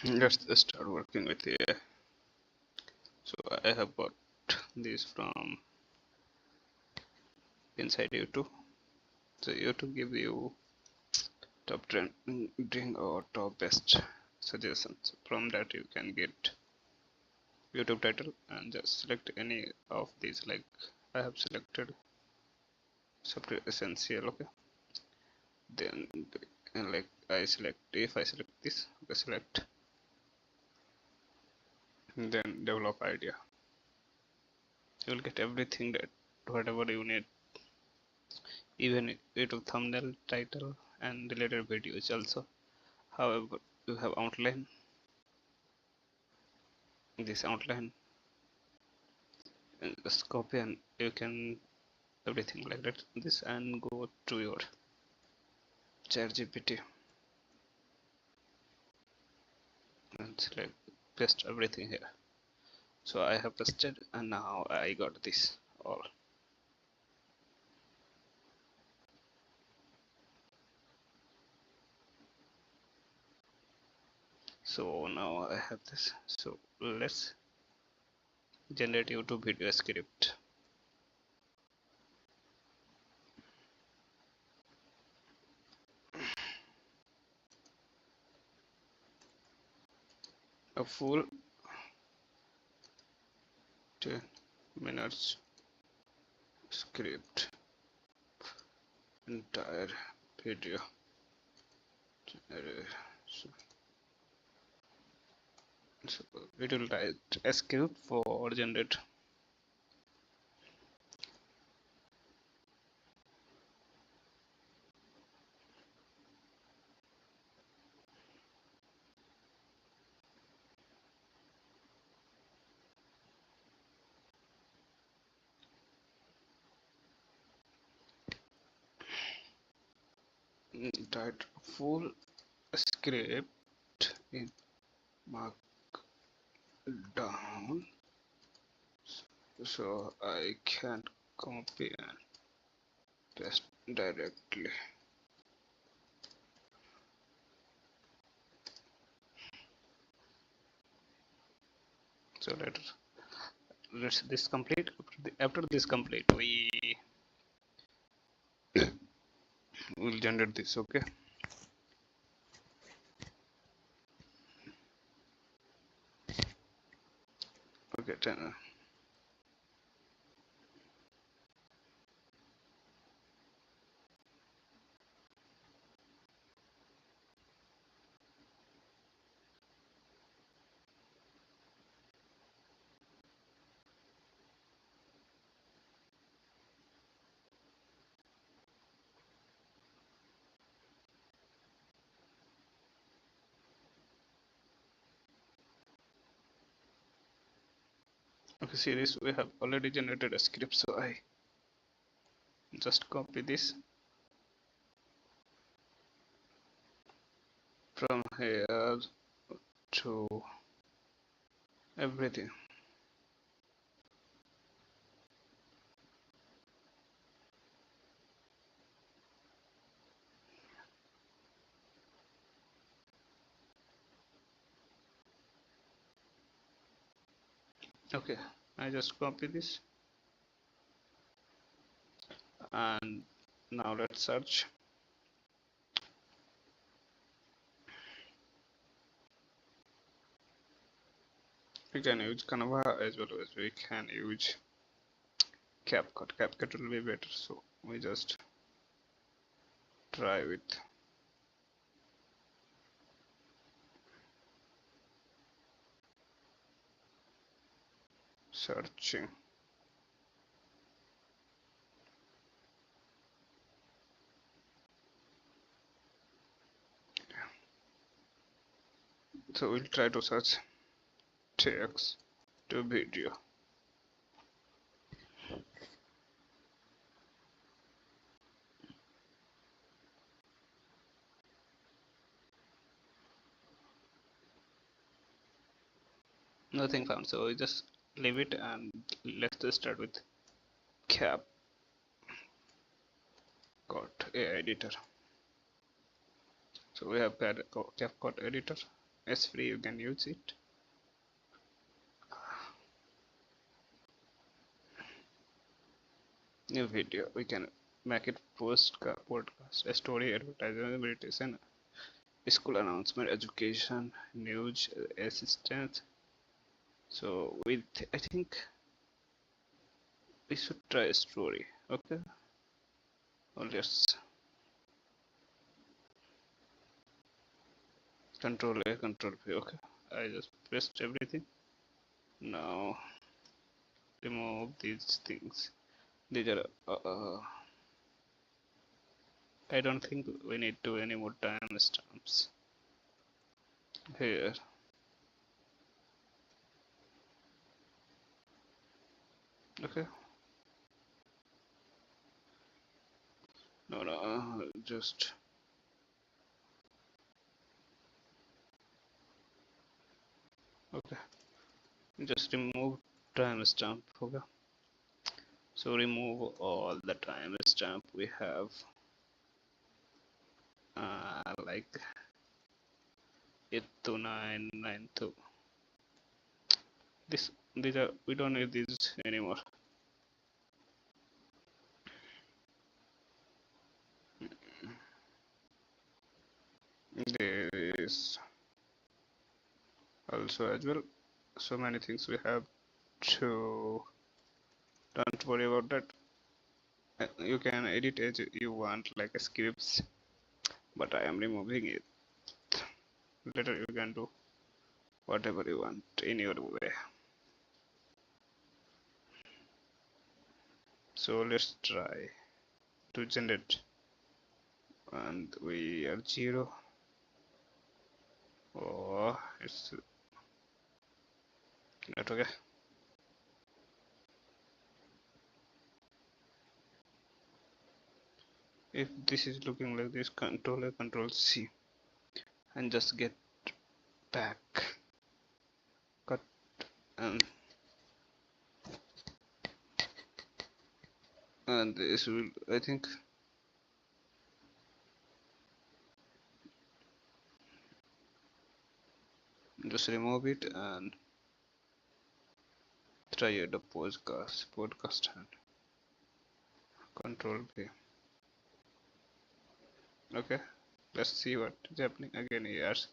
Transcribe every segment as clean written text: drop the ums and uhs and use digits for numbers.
Let's start working with AI. So I have got this from inside YouTube. So YouTube give you top trending or top best suggestions. From that you can get YouTube title and just select any of these. Like I have selected software essential. Okay, then and like I select, if I select this, okay, select, then develop idea. You will get everything that whatever you need, even YouTube thumbnail, title, and related videos also. However, you have outline, this outline, and just copy, and you can everything like that. This and go to your ChatGPT and select, paste everything here. So I have pasted, and now I got this all. So now I have this. So let's generate YouTube video script. A full 10 minutes script, entire video. So it will write a script for generate. Write full script in markdown, so I can copy and paste directly. So let's this complete. After this complete, we will generate this. Okay. Okay. Okay. See this. We have already generated a script, so I just copy this from here to everything. Okay, I just copy this, and now let's search. We can use Canva as well as we can use CapCut. CapCut will be better, so we just try with searching. So we'll try to search text to video. Nothing found, so we just leave it, and let's just start with CapCut AI editor. So we have CapCut editor. it's free, you can use it. New video, we can make it podcast, a story, advertisement, meditation, school announcement, education, news, assistance. So with, I think we should try a story. Okay, or just control A, control V. Okay, I just pressed everything. Now remove these things. These are I don't think we need to any more timestamps here. Okay, no, just okay, just remove timestamp. Okay, so remove all the timestamp we have, like 82992. These are, we don't need these anymore. There is also as well so many things we have to, don't worry about that. You can edit as you want, like scripts, but I am removing it. Later you can do whatever you want in your way. So let's try to generate, and we are 0. Oh, it's not okay. If this is looking like this, control C and just get back, cut, and this will, I think, just remove it and try the podcast and control V. Okay, let's see what is happening. Again he is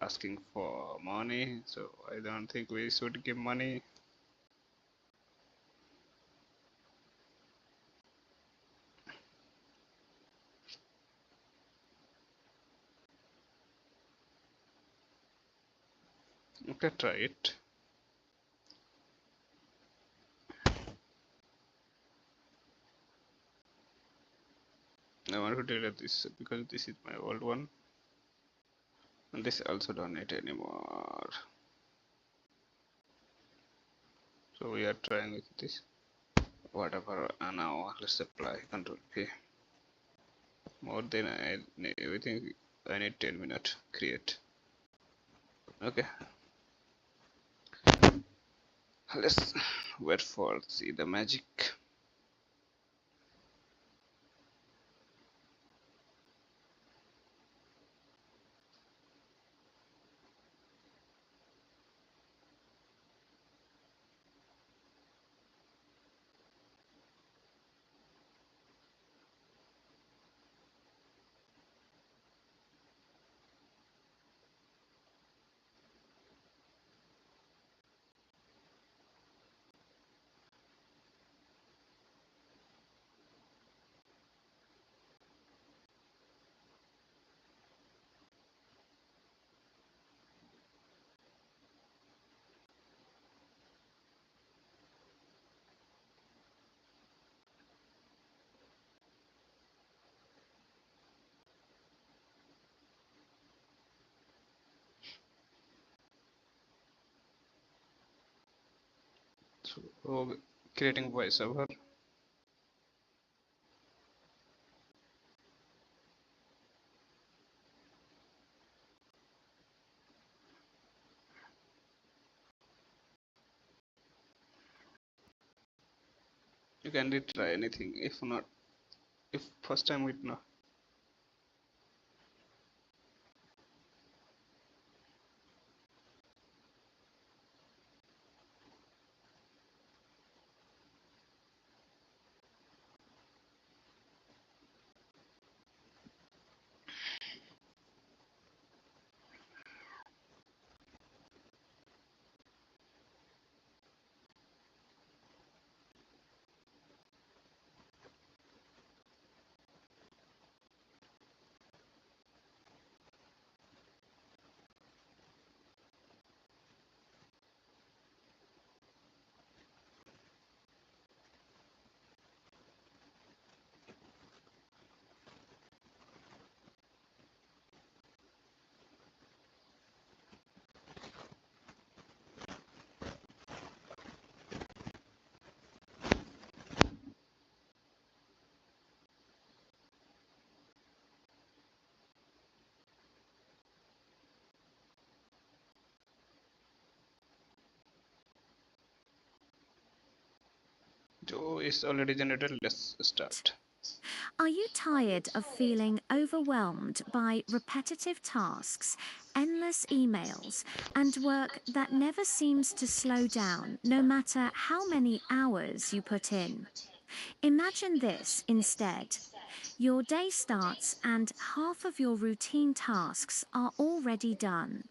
asking for money, so I don't think we should give money. Okay, try it. I want to delete this because this is my old one, and this also don't need anymore. So we are trying with this. Whatever, and now let's apply control P. More than I need, everything I need 10 minutes create. Okay, let's wait for see the magic. So creating voiceover. You can retry anything. If not, if first time with no. So it's already generated. Let's start. Are you tired of feeling overwhelmed by repetitive tasks, endless emails, and work that never seems to slow down no matter how many hours you put in? Imagine this instead. Your day starts and half of your routine tasks are already done.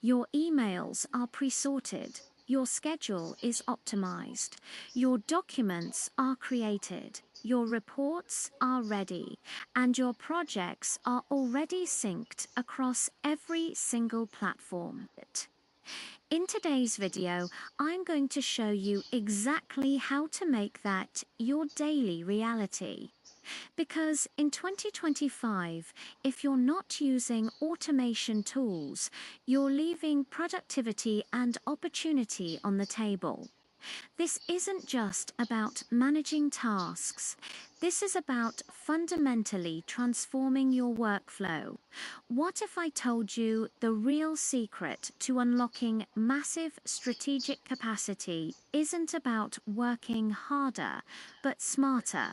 Your emails are pre-sorted. Your schedule is optimized. Your documents are created. Your reports are ready. And your projects are already synced across every single platform. In today's video, I'm going to show you exactly how to make that your daily reality. Because in 2025, if you're not using automation tools, you're leaving productivity and opportunity on the table. This isn't just about managing tasks. This is about fundamentally transforming your workflow. What if I told you the real secret to unlocking massive strategic capacity isn't about working harder, but smarter?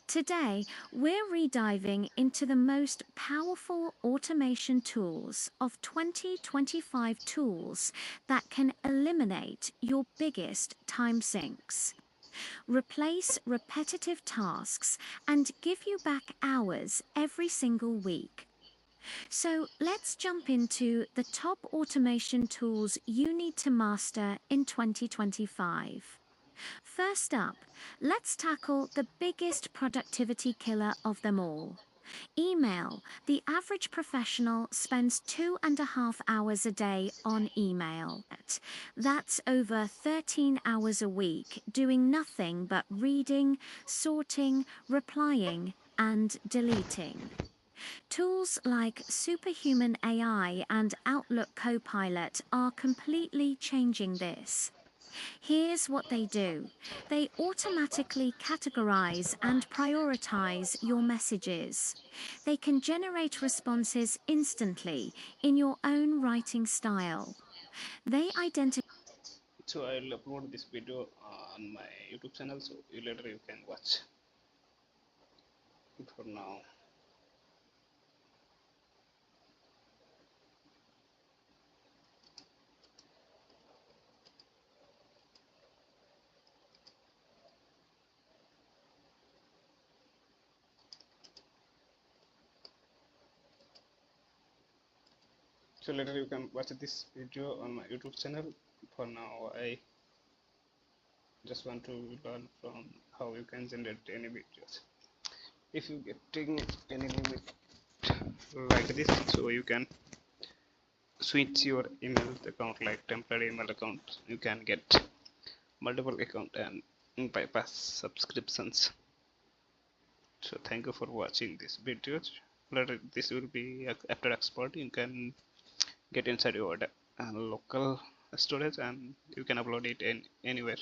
Today, we're rediving into the most powerful automation tools of 2025 tools that can eliminate your biggest time sinks, replace repetitive tasks, and give you back hours every single week. So let's jump into the top automation tools you need to master in 2025. First up, let's tackle the biggest productivity killer of them all. Email. The average professional spends 2.5 hours a day on email. That's over 13 hours a week doing nothing but reading, sorting, replying, and deleting. Tools like Superhuman AI and Outlook Copilot are completely changing this. Here's what they do. They automatically categorize and prioritize your messages. They can generate responses instantly in your own writing style. They identify. So I'll upload this video on my YouTube channel, so later you can watch. For now, so later you can watch this video on my YouTube channel. For now, I just want to learn from how you can generate any videos. If you getting any limit like this, so you can switch your email account like temporary email account. You can get multiple account and bypass subscriptions. So thank you for watching this video. Later this will be after export. You can get inside your local storage and you can upload it anywhere.